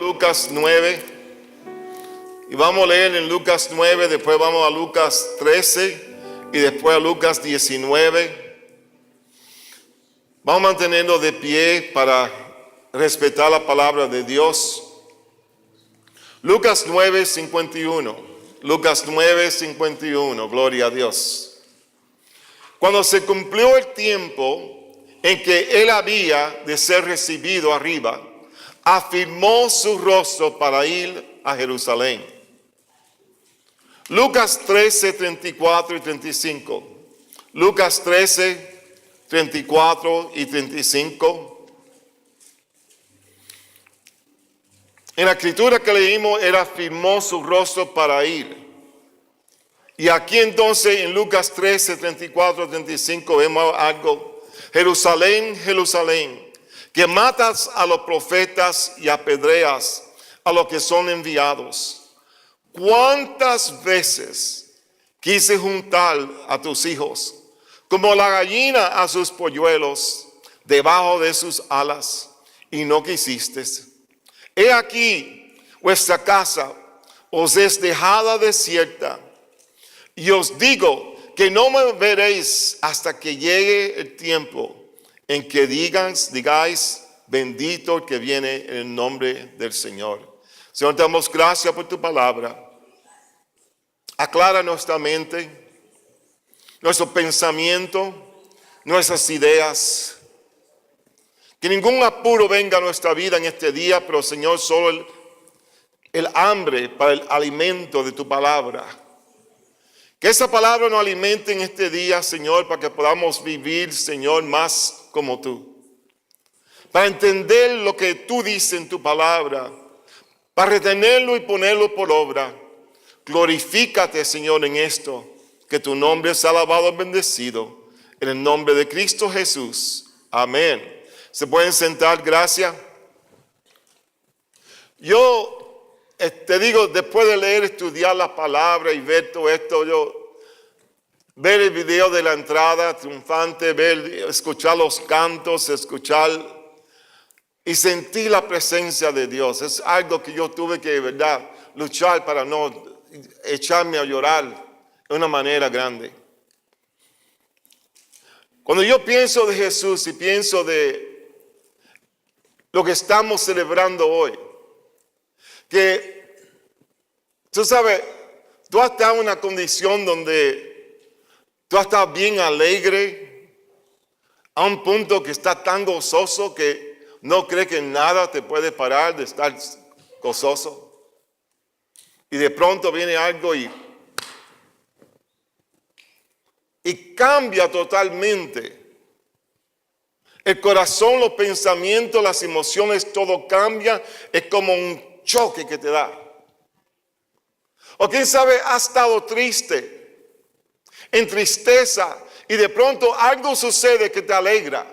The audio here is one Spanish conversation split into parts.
Lucas 9 y vamos a leer en Lucas 9, después vamos a Lucas 13 y después a Lucas 19. Vamos manteniendo de pie para respetar la palabra de Dios. Lucas 9, 51. Lucas 9, 51. Gloria a Dios. Cuando se cumplió el tiempo en que él había de ser recibido arriba, afirmó su rostro para ir a Jerusalén. Lucas 13, 34 y 35. Lucas 13, 34 y 35. En la escritura que leímos, él afirmó su rostro para ir. Y aquí entonces en Lucas 13, 34 y 35 vemos algo. Jerusalén, Jerusalén, que matas a los profetas y apedreas a los que son enviados. ¿Cuántas veces quise juntar a tus hijos, como la gallina a sus polluelos, debajo de sus alas, y no quisiste? He aquí, vuestra casa os es dejada desierta, y os digo que no me veréis hasta que llegue el tiempo en que digáis, bendito el que viene en el nombre del Señor. Señor, te damos gracias por tu palabra. Aclara nuestra mente, nuestro pensamiento, nuestras ideas. Que ningún apuro venga a nuestra vida en este día, pero Señor, solo el hambre para el alimento de tu palabra. Que esa palabra nos alimente en este día, Señor, para que podamos vivir, Señor, más como tú. Para entender lo que tú dices en tu palabra. Para retenerlo y ponerlo por obra. Glorifícate, Señor, en esto. Que tu nombre sea alabado y bendecido. En el nombre de Cristo Jesús. Amén. ¿Se pueden sentar? Gracias. Yo te digo, después de leer, estudiar la palabra y ver todo esto, ver el video de la entrada triunfante, escuchar los cantos, y sentir la presencia de Dios. Es algo que yo tuve que, de verdad, luchar para no echarme a llorar de una manera grande. Cuando yo pienso de Jesús y pienso de lo que estamos celebrando hoy, que tú sabes, tú has estado en una condición donde tú has estado bien alegre, a un punto que estás tan gozoso que no crees que nada te puede parar de estar gozoso. Y de pronto viene algo y cambia totalmente. El corazón, los pensamientos, las emociones, todo cambia. Es como un choque que te da. O quién sabe, has estado triste, en tristeza, y de pronto algo sucede que te alegra.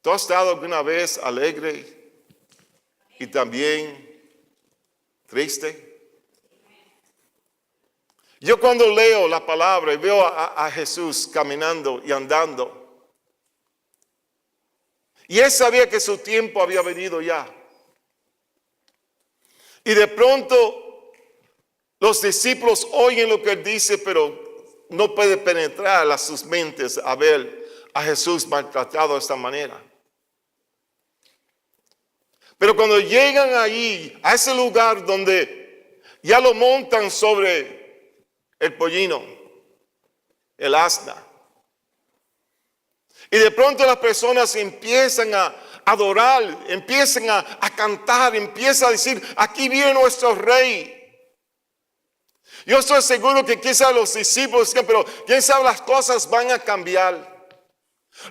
¿Tú has estado alguna vez alegre y también triste? Yo cuando leo la palabra y veo a Jesús caminando y andando, y él sabía que su tiempo había venido ya. Y de pronto los discípulos oyen lo que él dice, pero no puede penetrar a sus mentes a ver a Jesús maltratado de esta manera. Pero cuando llegan allí, a ese lugar donde ya lo montan sobre el pollino, el asna, y de pronto las personas empiezan a adorar, empiezan a cantar, empiezan a decir, aquí viene nuestro rey. Yo estoy seguro que quizás los discípulos decían, pero quién sabe, las cosas van a cambiar.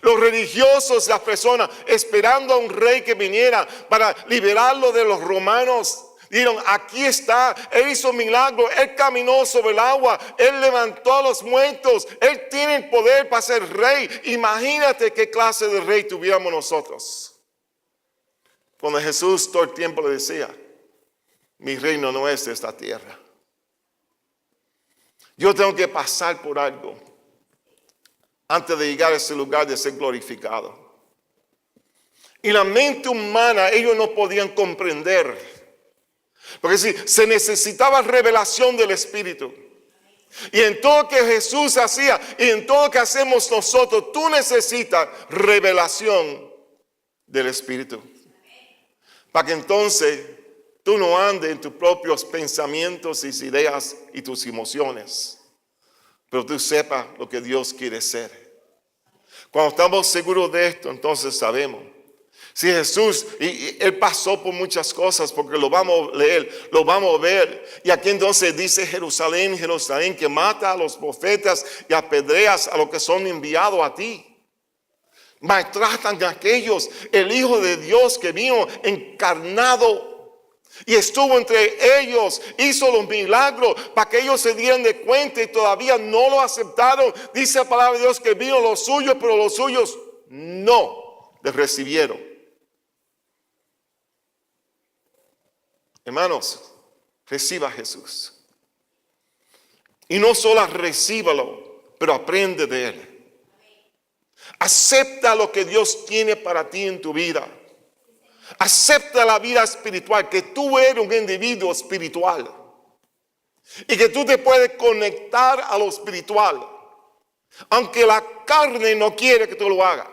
Los religiosos, las personas esperando a un rey que viniera para liberarlo de los romanos, dijeron, aquí está, él hizo milagro, él caminó sobre el agua, él levantó a los muertos, él tiene el poder para ser rey. Imagínate qué clase de rey tuviéramos nosotros. Cuando Jesús todo el tiempo le decía, mi reino no es de esta tierra. Yo tengo que pasar por algo antes de llegar a ese lugar de ser glorificado. Y la mente humana ellos no podían comprender. Porque sí, se necesitaba revelación del Espíritu. Y en todo lo que Jesús hacía y en todo lo que hacemos nosotros, tú necesitas revelación del Espíritu. Para que entonces tú no andes en tus propios pensamientos y ideas y tus emociones. Pero tú sepas lo que Dios quiere ser. Cuando estamos seguros de esto, entonces sabemos. Si Jesús, y Él pasó por muchas cosas, porque lo vamos a leer, lo vamos a ver. Y aquí entonces dice Jerusalén, Jerusalén, que mata a los profetas y apedreas a los que son enviados a ti. Maltratan a aquellos, el Hijo de Dios que vino encarnado y estuvo entre ellos, hizo los milagros para que ellos se dieran de cuenta y todavía no lo aceptaron. Dice la palabra de Dios que vino los suyos, pero los suyos no les recibieron. Hermanos, reciba a Jesús. Y no solo recíbalo, pero aprende de Él. Acepta lo que Dios tiene para ti en tu vida. Acepta la vida espiritual, que tú eres un individuo espiritual. Y que tú te puedes conectar a lo espiritual. Aunque la carne no quiere que tú lo hagas.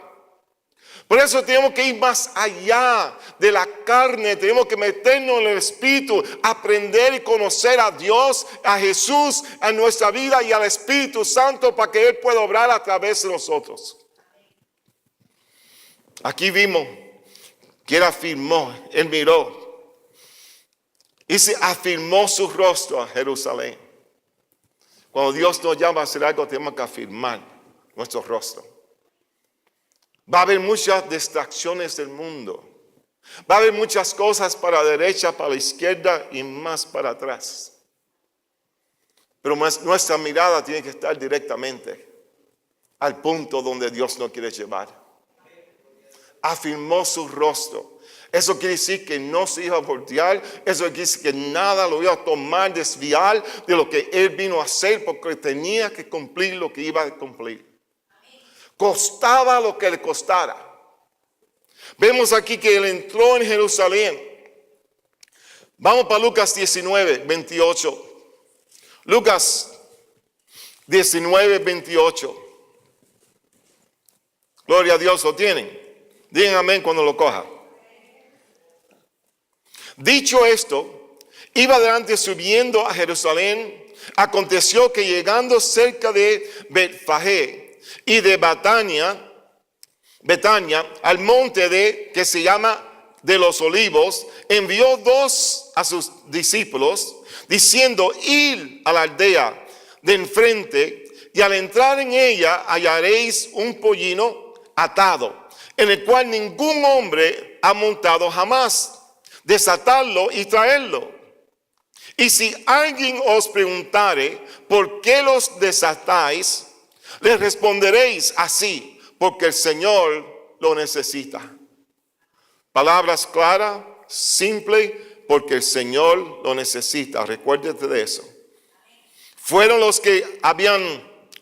Por eso tenemos que ir más allá de la carne. Tenemos que meternos en el Espíritu. Aprender y conocer a Dios, a Jesús, a nuestra vida y al Espíritu Santo para que Él pueda obrar a través de nosotros. Aquí vimos que Él afirmó, Él miró y se afirmó su rostro a Jerusalén. Cuando Dios nos llama a hacer algo, tenemos que afirmar nuestro rostro. Va a haber muchas distracciones del mundo. Va a haber muchas cosas para la derecha, para la izquierda y más para atrás. Pero nuestra mirada tiene que estar directamente al punto donde Dios nos quiere llevar. Afirmó su rostro. Eso quiere decir que no se iba a voltear. Eso quiere decir que nada lo iba a tomar, desviar de lo que Él vino a hacer, porque tenía que cumplir lo que iba a cumplir. Costaba lo que le costara. Vemos aquí que Él entró en Jerusalén. Vamos para Lucas 19, 28. Lucas 19, 28. Gloria a Dios, ¿lo tienen? Digan amén cuando lo coja. Dicho esto, iba adelante subiendo a Jerusalén. Aconteció que llegando cerca de Betfagé y de Betania, al monte que se llama de los Olivos, envió dos a sus discípulos, diciendo: id a la aldea de enfrente, y al entrar en ella hallaréis un pollino atado, en el cual ningún hombre ha montado jamás. Desatarlo y traerlo. Y si alguien os preguntare por qué los desatáis, les responderéis así: porque el Señor lo necesita. Palabras claras, simple, porque el Señor lo necesita. Recuérdate de eso. Fueron los que habían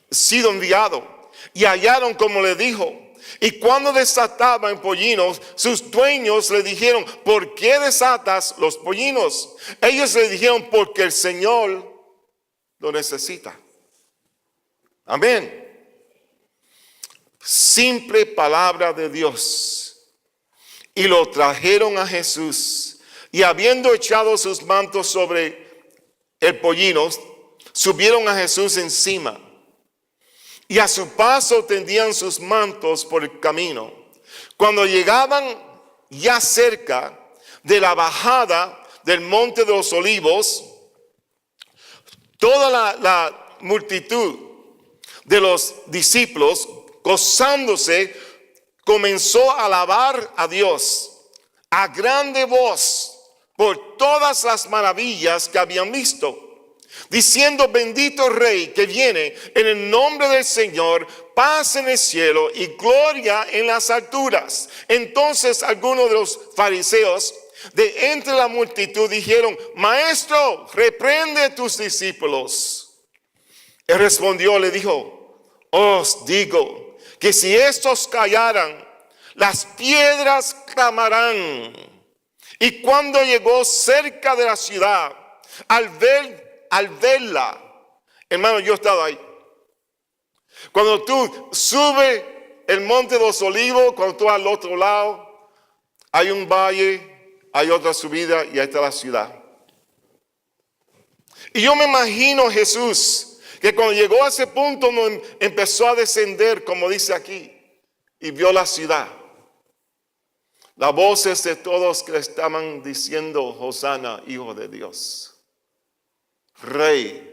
sido enviados y hallaron como le dijo. Y cuando desataban pollinos, sus dueños le dijeron: ¿por qué desatas los pollinos? Ellos le dijeron: porque el Señor lo necesita. Amén. Simple palabra de Dios. Y lo trajeron a Jesús. Y habiendo echado sus mantos sobre el pollino, subieron a Jesús encima. Y a su paso tendían sus mantos por el camino. Cuando llegaban ya cerca de la bajada del monte de los Olivos, toda la multitud de los discípulos, gozándose, comenzó a alabar a Dios a grande voz por todas las maravillas que habían visto, diciendo: bendito Rey que viene en el nombre del Señor, paz en el cielo y gloria en las alturas. Entonces algunos de los fariseos de entre la multitud dijeron: Maestro, reprende a tus discípulos. Él respondió, le dijo: os digo que si estos callaran, Las piedras clamarán. Y cuando llegó cerca de la ciudad, al verla, hermano, yo he estado ahí. Cuando tú subes el monte de los olivos, cuando tú al otro lado, hay un valle, hay otra subida y ahí está la ciudad. Y yo me imagino a Jesús, que cuando llegó a ese punto empezó a descender, como dice aquí, y vio la ciudad. Las voces de todos que estaban diciendo, Hosana, Hijo de Dios, Rey.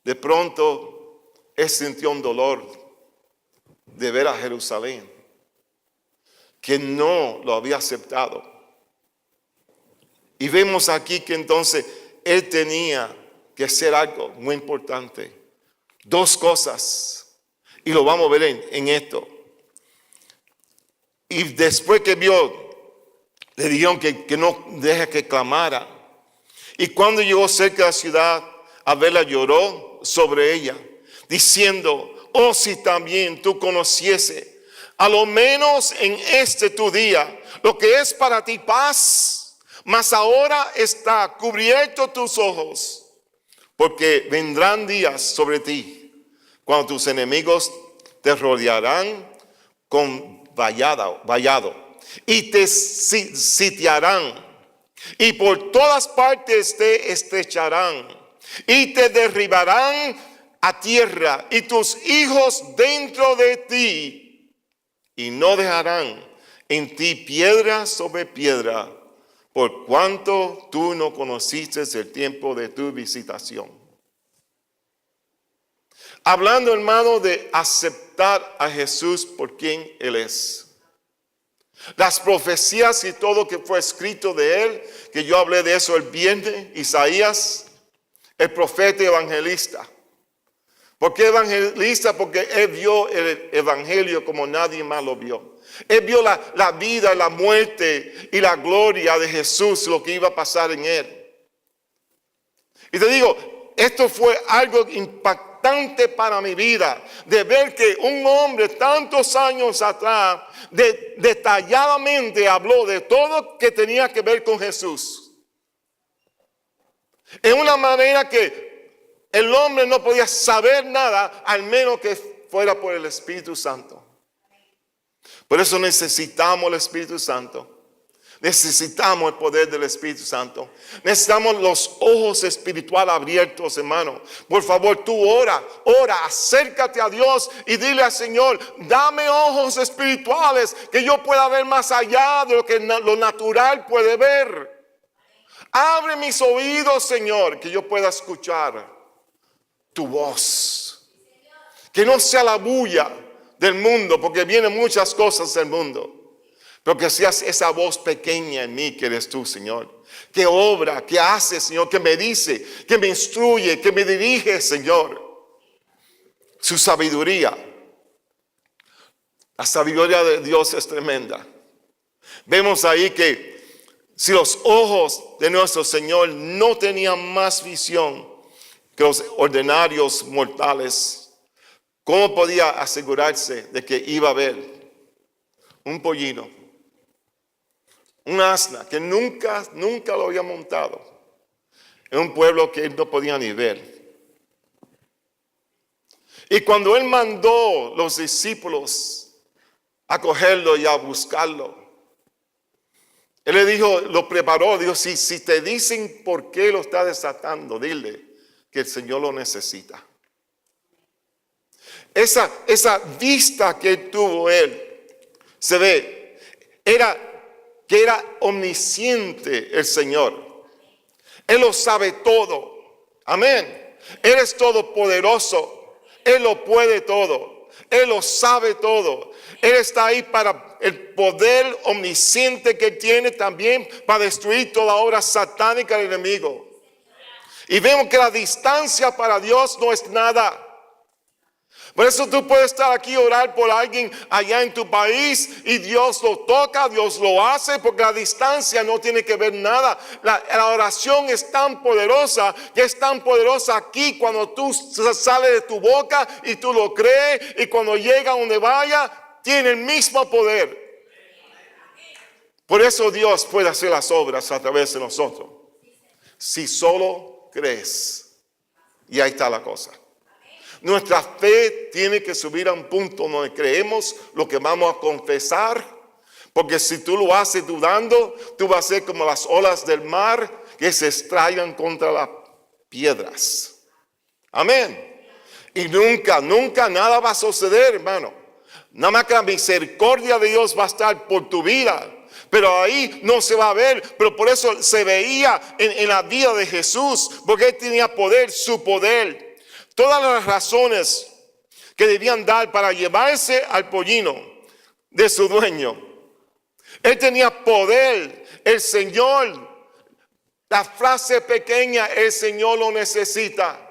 De pronto, él sintió un dolor de ver a Jerusalén, que no lo había aceptado. Y vemos aquí que entonces él tenía que hacer algo muy importante. Dos cosas, y lo vamos a ver en esto. Y después que vio, le dijeron que no deje que clamara. Y cuando llegó cerca de la ciudad, a verla, lloró sobre ella, diciendo, oh, si también tú conociese, a lo menos en este tu día, lo que es para ti paz, mas ahora está cubierto tus ojos, porque vendrán días sobre ti, cuando tus enemigos te rodearán con vallado y te sitiarán y por todas partes te estrecharán y te derribarán a tierra y tus hijos dentro de ti y no dejarán en ti piedra sobre piedra por cuanto tú no conociste el tiempo de tu visitación. Hablando, hermano, de aceptar a Jesús por quien Él es. Las profecías y todo que fue escrito de Él, que yo hablé de eso el viernes, Isaías, el profeta evangelista. ¿Por qué evangelista? Porque Él vio el evangelio como nadie más lo vio. Él vio la vida, la muerte y la gloria de Jesús, lo que iba a pasar en Él. Y te digo, esto fue algo impactante para mi vida, de ver que un hombre tantos años atrás detalladamente habló de todo que tenía que ver con Jesús. En una manera que el hombre no podía saber nada, al menos que fuera por el Espíritu Santo. Por eso necesitamos el Espíritu Santo. Necesitamos el poder del Espíritu Santo. Necesitamos los ojos espirituales abiertos, hermano. Por favor, tú ora, acércate a Dios y dile al Señor, dame ojos espirituales que yo pueda ver más allá de lo que lo natural puede ver. Abre mis oídos, Señor, que yo pueda escuchar tu voz. Que no sea la bulla del mundo, porque vienen muchas cosas del mundo. Pero que seas esa voz pequeña en mí que eres tú, Señor. Que obra, que hace, Señor, que me dice, que me instruye, que me dirige, Señor. Su sabiduría. La sabiduría de Dios es tremenda. Vemos ahí que si los ojos de nuestro Señor no tenían más visión que los ordinarios mortales, ¿cómo podía asegurarse de que iba a ver un pollino? Un asna que nunca lo había montado en un pueblo que él no podía ni ver. Y cuando él mandó los discípulos a cogerlo y a buscarlo, él le dijo, lo preparó, dijo, si te dicen por qué lo está desatando, dile que el Señor lo necesita. Esa vista que tuvo él, se ve, que era omnisciente el Señor. Él lo sabe todo. Amén. Él es todopoderoso. Él lo puede todo. Él lo sabe todo. Él está ahí para el poder omnisciente que tiene también para destruir toda obra satánica del enemigo. Y vemos que la distancia para Dios no es nada. Por eso tú puedes estar aquí y orar por alguien allá en tu país y Dios lo toca, Dios lo hace, porque la distancia no tiene que ver nada. La oración es tan poderosa, que es tan poderosa aquí cuando tú sales de tu boca y tú lo crees, y cuando llega a donde vaya, tiene el mismo poder. Por eso Dios puede hacer las obras a través de nosotros. Si solo crees. Y ahí está la cosa. Nuestra fe tiene que subir a un punto donde creemos lo que vamos a confesar. Porque si tú lo haces dudando, tú vas a ser como las olas del mar que se estrellan contra las piedras. Amén. Y nunca nada va a suceder, hermano. Nada más que la misericordia de Dios va a estar por tu vida. Pero ahí no se va a ver. Pero por eso se veía en la vida de Jesús. Porque Él tenía poder, su poder. Todas las razones que debían dar para llevarse al pollino de su dueño. Él tenía poder. El Señor, la frase pequeña, el Señor lo necesita.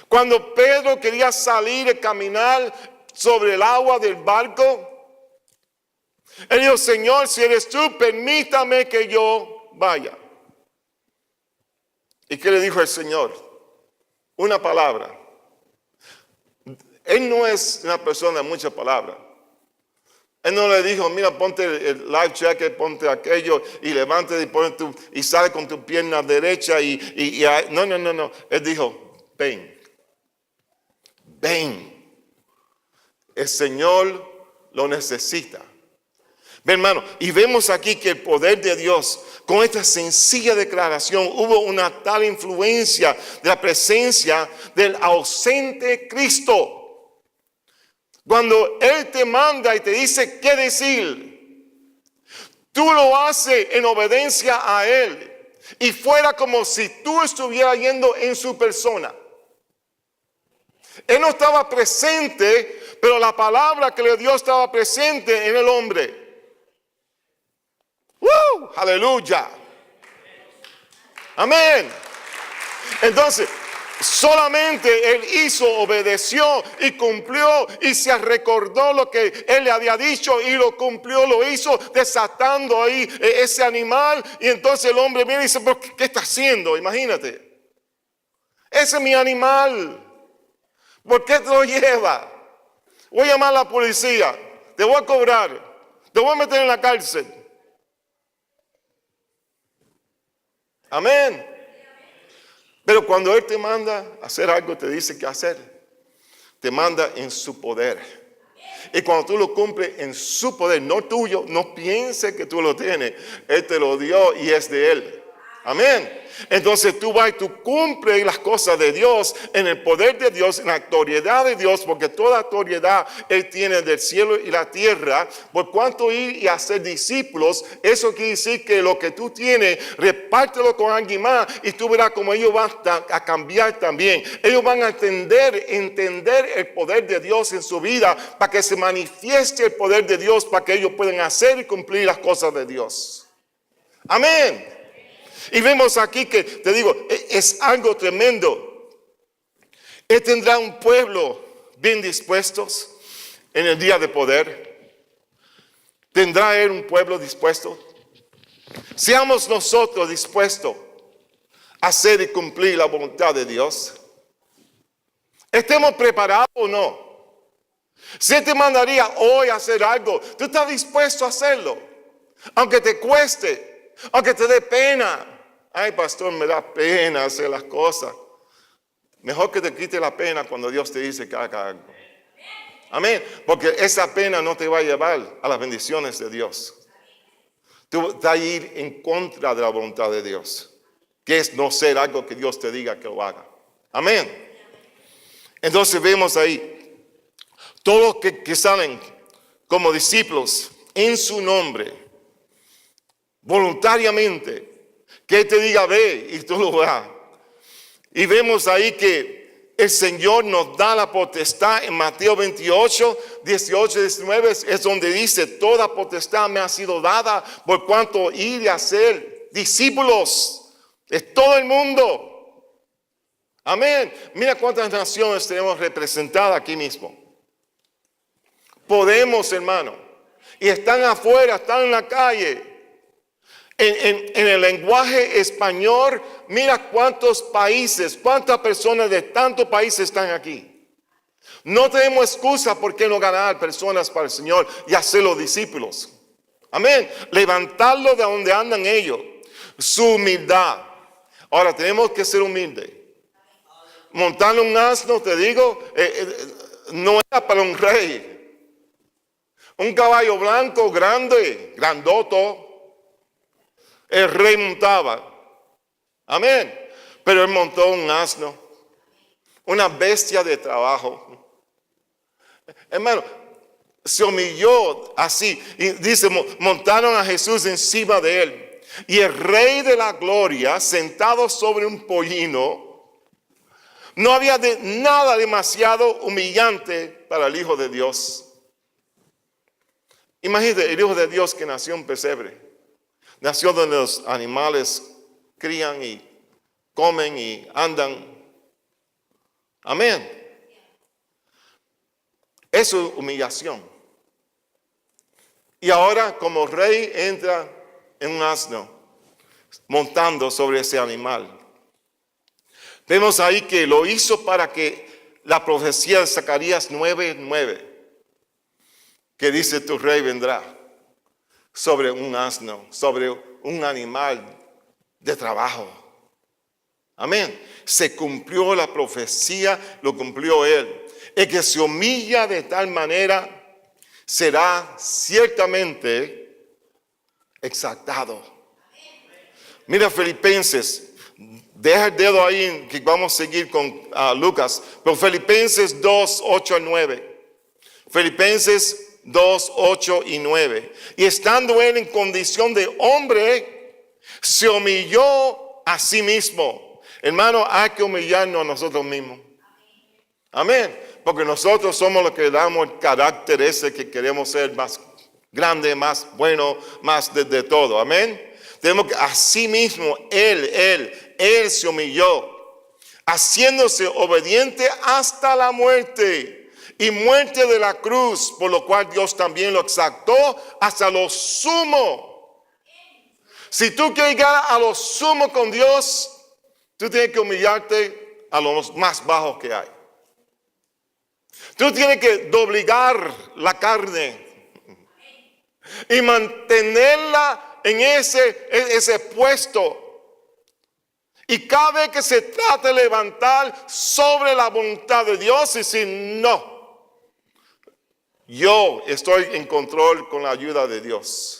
Cuando Pedro quería salir y caminar sobre el agua del barco, él dijo, Señor, si eres tú, permítame que yo vaya. ¿Y qué le dijo el Señor? Una palabra. Él no es una persona de muchas palabras. Él no le dijo, mira, ponte el life jacket, ponte aquello y levántate y sale con tu pierna derecha no. Él dijo, ven. El Señor lo necesita. Ven, hermano, y vemos aquí que el poder de Dios, con esta sencilla declaración, hubo una tal influencia de la presencia del ausente Cristo. Cuando Él te manda y te dice qué decir, tú lo haces en obediencia a Él. Y fuera como si tú estuvieras yendo en su persona. Él no estaba presente, pero la palabra que le dio estaba presente en el hombre. ¡Woo! ¡Aleluya! Amén. Entonces, solamente Él obedeció y cumplió y se recordó lo que Él le había dicho y lo cumplió, lo hizo desatando ahí ese animal. Y entonces el hombre viene y dice, ¿pero qué está haciendo? Imagínate. Ese es mi animal. ¿Por qué te lo lleva? Voy a llamar a la policía. Te voy a cobrar. Te voy a meter en la cárcel. Amén. Pero cuando Él te manda a hacer algo, te dice qué hacer. Te manda en su poder. Y cuando tú lo cumples en su poder, no tuyo, no pienses que tú lo tienes. Él te lo dio y es de Él. Amén. Entonces tú vas y tú cumples las cosas de Dios en el poder de Dios, en la autoridad de Dios, porque toda autoridad Él tiene del cielo y la tierra. Por cuanto ir y hacer discípulos, eso quiere decir que lo que tú tienes, repártelo con alguien más y tú verás cómo ellos van a cambiar también. Ellos van a entender el poder de Dios en su vida para que se manifieste el poder de Dios, para que ellos puedan hacer y cumplir las cosas de Dios. Amén. Y vemos aquí que, te digo, es algo tremendo. Él tendrá un pueblo bien dispuestos en el día de poder. ¿Tendrá Él un pueblo dispuesto? Seamos nosotros dispuestos a hacer y cumplir la voluntad de Dios. ¿Estemos preparados o no? Si Él te mandaría hoy a hacer algo, ¿tú estás dispuesto a hacerlo? Aunque te cueste, aunque te dé pena. Ay, pastor, me da pena hacer las cosas. Mejor que te quite la pena cuando Dios te dice que haga algo. Amén. Porque esa pena no te va a llevar a las bendiciones de Dios. Tú vas a ir en contra de la voluntad de Dios, que es no ser algo que Dios te diga que lo haga. Amén. Entonces vemos ahí, todos los que salen como discípulos en su nombre, voluntariamente, que Él te diga ve y tú lo vas. Y vemos ahí que el Señor nos da la potestad en Mateo 28, 18 y 19. Es donde dice, toda potestad me ha sido dada por cuanto ir y hacer discípulos. Es todo el mundo. Amén. Mira cuántas naciones tenemos representadas aquí mismo. Podemos, hermano. Y están afuera, están en la calle. En el lenguaje español, mira cuántos países, cuántas personas de tantos países están aquí. No tenemos excusa por qué no ganar personas para el Señor y hacerlos discípulos. Amén. Levantarlos de donde andan ellos. Su humildad. Ahora tenemos que ser humildes. Montar un asno, te digo, no era para un rey. Un caballo blanco grande, grandoto, el rey montaba. Amén. Pero él montó un asno, una bestia de trabajo. Hermano, se humilló así. Y dice, montaron a Jesús encima de él. Y el rey de la gloria, sentado sobre un pollino, no había nada demasiado humillante para el Hijo de Dios. Imagínate, el Hijo de Dios que nació en pesebre. Nació donde los animales crían y comen y andan. Amén. Eso es humillación. Y ahora como rey entra en un asno, montando sobre ese animal. Vemos ahí que lo hizo para que la profecía de Zacarías 9:9, que dice tu rey vendrá sobre un asno, sobre un animal de trabajo. Amén. Se cumplió la profecía, lo cumplió él. El que se humilla de tal manera será ciertamente exaltado. Mira Filipenses, deja el dedo ahí que vamos a seguir con Lucas, pero Filipenses 2:8-9. Filipenses 2:8-9. Y estando él en condición de hombre, se humilló a sí mismo. Hermano, hay que humillarnos a nosotros mismos. Amén. Porque nosotros somos los que damos el carácter ese que queremos ser más grande, más bueno, más de todo. Amén. Tenemos que a sí mismo, él se humilló, haciéndose obediente hasta la muerte y muerte de la cruz, por lo cual Dios también lo exaltó hasta lo sumo. Si tú quieres llegar a lo sumo con Dios, tú tienes que humillarte a los más bajos que hay. Tú tienes que doblegar la carne y mantenerla en ese puesto. Y cada vez que se trata de levantar sobre la voluntad de Dios y decir no, yo estoy en control con la ayuda de Dios.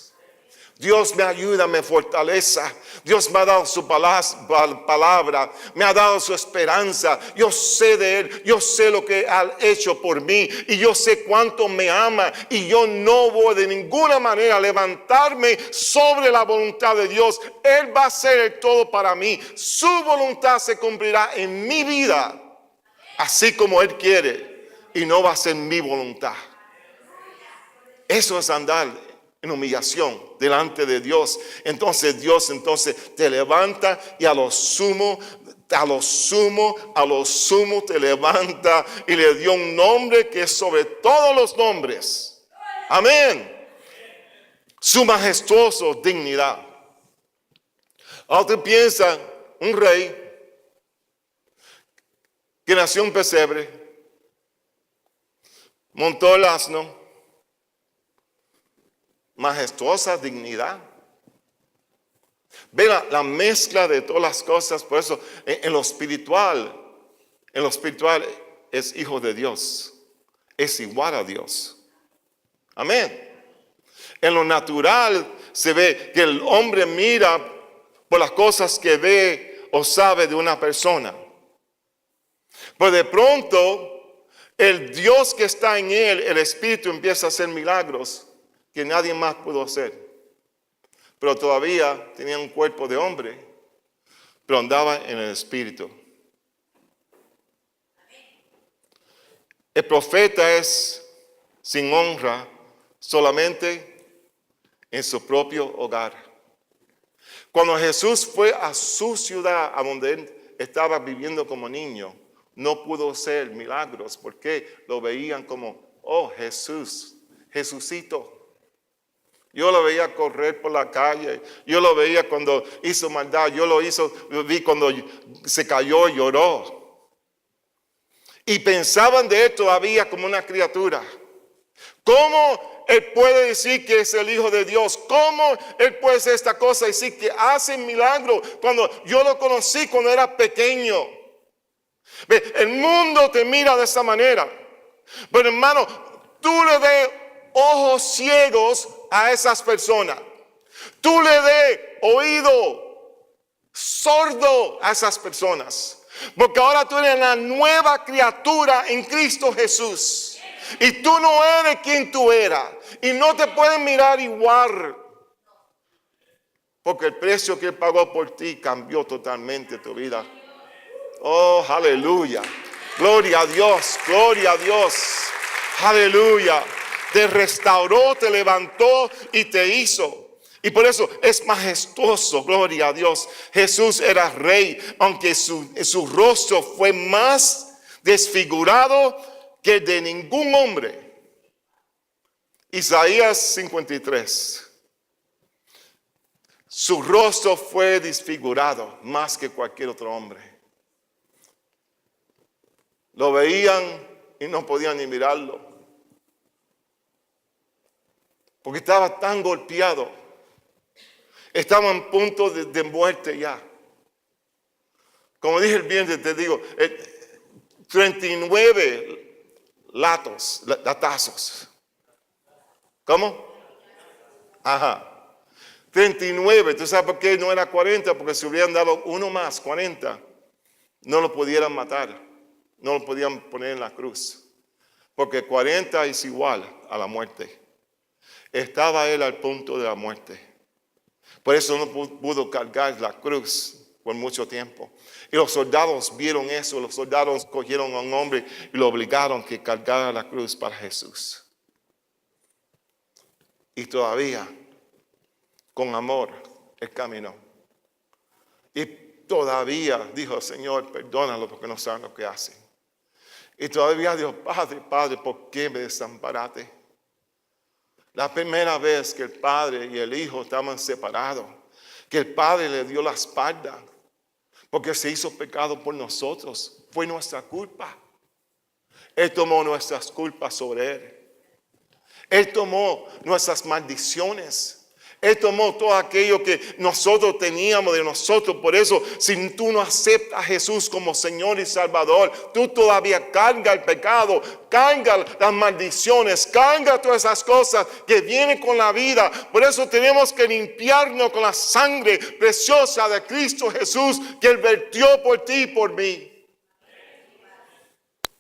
Dios me ayuda, me fortalece. Dios me ha dado su palabra, me ha dado su esperanza. Yo sé de Él, yo sé lo que ha hecho por mí y yo sé cuánto me ama. Y yo no voy de ninguna manera a levantarme sobre la voluntad de Dios. Él va a hacer el todo para mí. Su voluntad se cumplirá en mi vida, así como Él quiere, y no va a ser mi voluntad. Eso es andar en humillación delante de Dios. Entonces Dios te levanta y a lo sumo te levanta y le dio un nombre que es sobre todos los nombres. Amén. Su majestuosa dignidad. Ahora tú piensas, un rey que nació en pesebre, montó el asno, majestuosa dignidad. Ve la mezcla de todas las cosas. Por eso en lo espiritual es hijo de Dios, es igual a Dios. Amén. En lo natural se ve que el hombre mira por las cosas que ve o sabe de una persona. Pero de pronto el Dios que está en él, el Espíritu, empieza a hacer milagros que nadie más pudo hacer. Pero todavía tenía un cuerpo de hombre, pero andaba en el Espíritu. El profeta es sin honra solamente en su propio hogar. Cuando Jesús fue a su ciudad, a donde él estaba viviendo como niño, no pudo hacer milagros porque lo veían como, oh Jesús, Jesucito. Yo lo veía correr por la calle. Yo lo veía cuando hizo maldad. Lo vi cuando se cayó y lloró. Y pensaban de él todavía como una criatura. ¿Cómo él puede decir que es el Hijo de Dios? ¿Cómo él puede hacer esta cosa y decir que hace milagro cuando yo lo conocí cuando era pequeño? Ve, el mundo te mira de esa manera. Pero hermano, tú le des ojos ciegos a esas personas. Tú le des oído sordo a esas personas. Porque ahora tú eres la nueva criatura en Cristo Jesús. Y tú no eres quien tú eras. Y no te pueden mirar igual. Porque el precio que Él pagó por ti cambió totalmente tu vida. Oh, aleluya. Gloria a Dios, gloria a Dios. Aleluya. Te restauró, te levantó y te hizo. Y por eso es majestuoso, gloria a Dios. Jesús era rey, aunque su rostro fue más desfigurado que de ningún hombre. Isaías 53. Su rostro fue desfigurado más que cualquier otro hombre. Lo veían y no podían ni mirarlo. Porque estaba tan golpeado. Estaba en punto de muerte ya. Como dije el viernes, te digo, 39 latazos. ¿Cómo? Ajá. 39. ¿Tú sabes por qué no era 40? Porque si hubieran dado uno más, 40, no lo pudieran matar. No lo podían poner en la cruz. Porque 40 es igual a la muerte. Estaba él al punto de la muerte. Por eso no pudo cargar la cruz por mucho tiempo. Y los soldados vieron eso. Los soldados cogieron a un hombre y lo obligaron a que cargara la cruz para Jesús. Y todavía, con amor, Él caminó. Y todavía dijo, Señor, perdónalo porque no saben lo que hacen. Y todavía dijo, Padre, ¿por qué me desamparaste? La primera vez que el Padre y el Hijo estaban separados, que el Padre le dio la espalda, porque se hizo pecado por nosotros, fue nuestra culpa. Él tomó nuestras culpas sobre Él. Él tomó nuestras maldiciones. Él tomó todo aquello que nosotros teníamos de nosotros. Por eso, si tú no aceptas a Jesús como Señor y Salvador, tú todavía cargas el pecado, cargas las maldiciones, cargas todas esas cosas que vienen con la vida. Por eso tenemos que limpiarnos con la sangre preciosa de Cristo Jesús, que Él vertió por ti y por mí.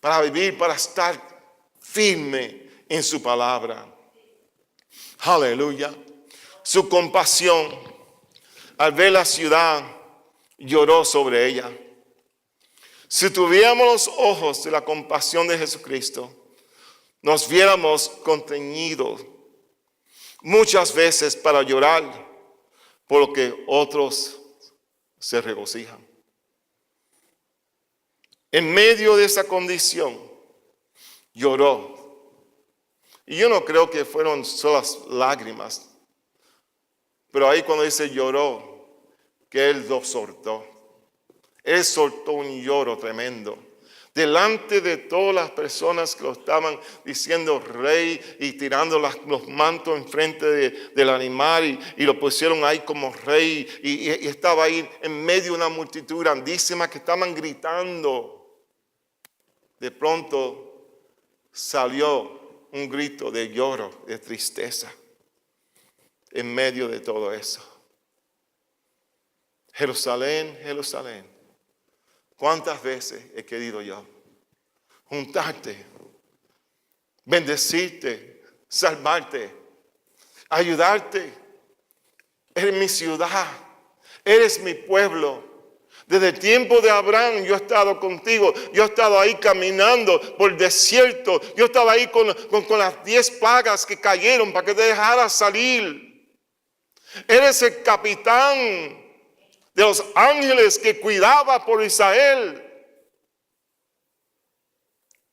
Para vivir, para estar firme en su palabra. Aleluya. Su compasión, al ver la ciudad, lloró sobre ella. Si tuviéramos los ojos de la compasión de Jesucristo, nos viéramos contenidos muchas veces para llorar por lo que otros se regocijan. En medio de esa condición, lloró. Y yo no creo que fueron solo lágrimas. Pero ahí cuando dice lloró, que Él lo soltó. Él soltó un lloro tremendo. Delante de todas las personas que lo estaban diciendo rey y tirando los mantos enfrente del animal y lo pusieron ahí como rey. Y estaba ahí en medio de una multitud grandísima que estaban gritando. De pronto salió un grito de lloro, de tristeza. En medio de todo eso. Jerusalén, Jerusalén. ¿Cuántas veces he querido yo juntarte, bendecirte, salvarte, ayudarte? Eres mi ciudad, eres mi pueblo. Desde el tiempo de Abraham yo he estado contigo. Yo he estado ahí caminando por el desierto. Yo estaba ahí con las 10 plagas que cayeron para que te dejaras salir. Eres el capitán de los ángeles que cuidaba por Israel.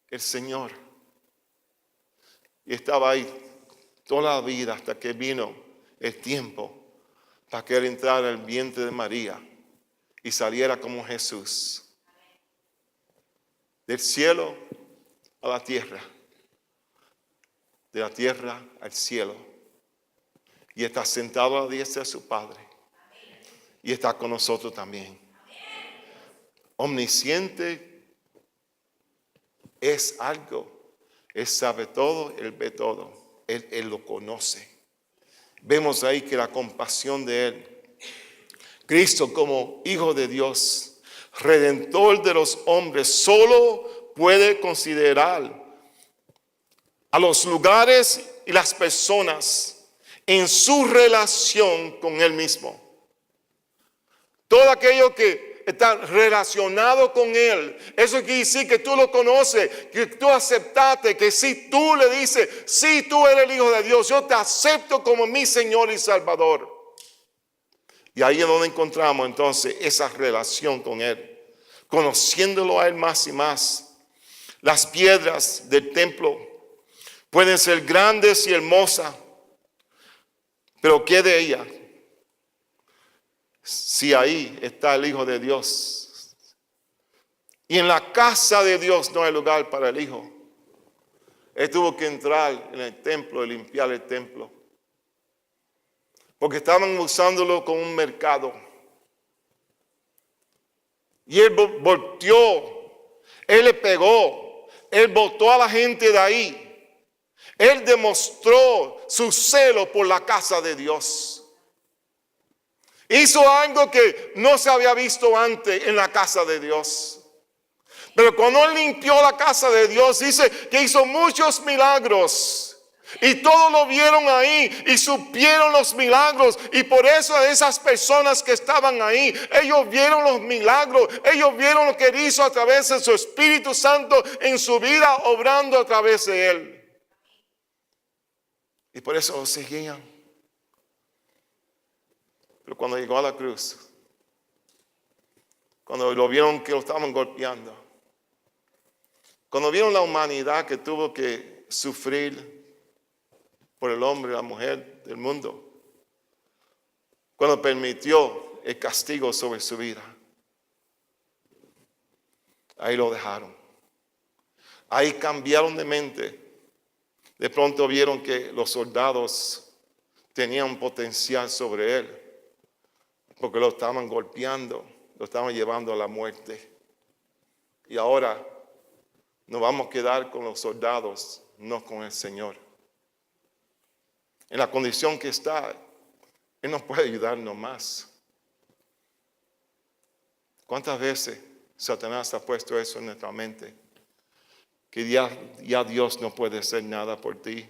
El Señor. Y estaba ahí toda la vida hasta que vino el tiempo para que Él entrara al vientre de María y saliera como Jesús. del cielo a la tierra, de la tierra al cielo. Y está sentado a la diestra de su Padre. Y está con nosotros también. Omnisciente es algo. Él sabe todo, Él ve todo. Él lo conoce. Vemos ahí que la compasión de Él. Cristo como Hijo de Dios, Redentor de los hombres, solo puede considerar a los lugares y las personas en su relación con Él mismo. Todo aquello que está relacionado con Él, eso quiere decir que tú lo conoces, que tú aceptaste, que si tú le dices, si tú eres el Hijo de Dios, yo te acepto como mi Señor y Salvador. Y ahí es donde encontramos entonces esa relación con Él, conociéndolo a Él más y más. Las piedras del templo pueden ser grandes y hermosas, pero ¿qué de ellas? Si ahí está el Hijo de Dios. Y en la casa de Dios no hay lugar para el Hijo. Él tuvo que entrar en el templo y limpiar el templo. Porque estaban usándolo como un mercado. Y Él volteó. Él le pegó. Él botó a la gente de ahí. Él demostró su celo por la casa de Dios. Hizo algo que no se había visto antes en la casa de Dios. Pero cuando Él limpió la casa de Dios, dice que hizo muchos milagros. Y todos lo vieron ahí y supieron los milagros. Y por eso esas personas que estaban ahí, ellos vieron los milagros. Ellos vieron lo que Él hizo a través de su Espíritu Santo en su vida, obrando a través de Él. Y por eso lo seguían. Pero cuando llegó a la cruz, cuando lo vieron que lo estaban golpeando, cuando vieron la humanidad que tuvo que sufrir por el hombre y la mujer del mundo, cuando permitió el castigo sobre su vida, ahí lo dejaron. Ahí cambiaron de mente. De pronto vieron que los soldados tenían potencial sobre él, porque lo estaban golpeando, lo estaban llevando a la muerte. Y ahora nos vamos a quedar con los soldados, no con el Señor. En la condición que está, Él nos puede ayudarnos más. ¿Cuántas veces Satanás ha puesto eso en nuestra mente? Que ya Dios no puede hacer nada por ti,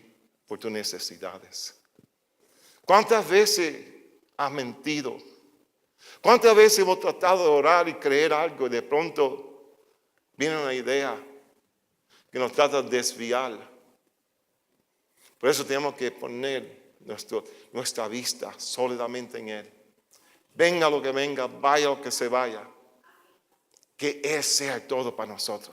por tus necesidades. ¿Cuántas veces has mentido? ¿Cuántas veces hemos tratado de orar y creer algo y de pronto viene una idea que nos trata de desviar? Por eso tenemos que poner nuestra vista sólidamente en Él. Venga lo que venga, vaya lo que se vaya. Que Él sea todo para nosotros.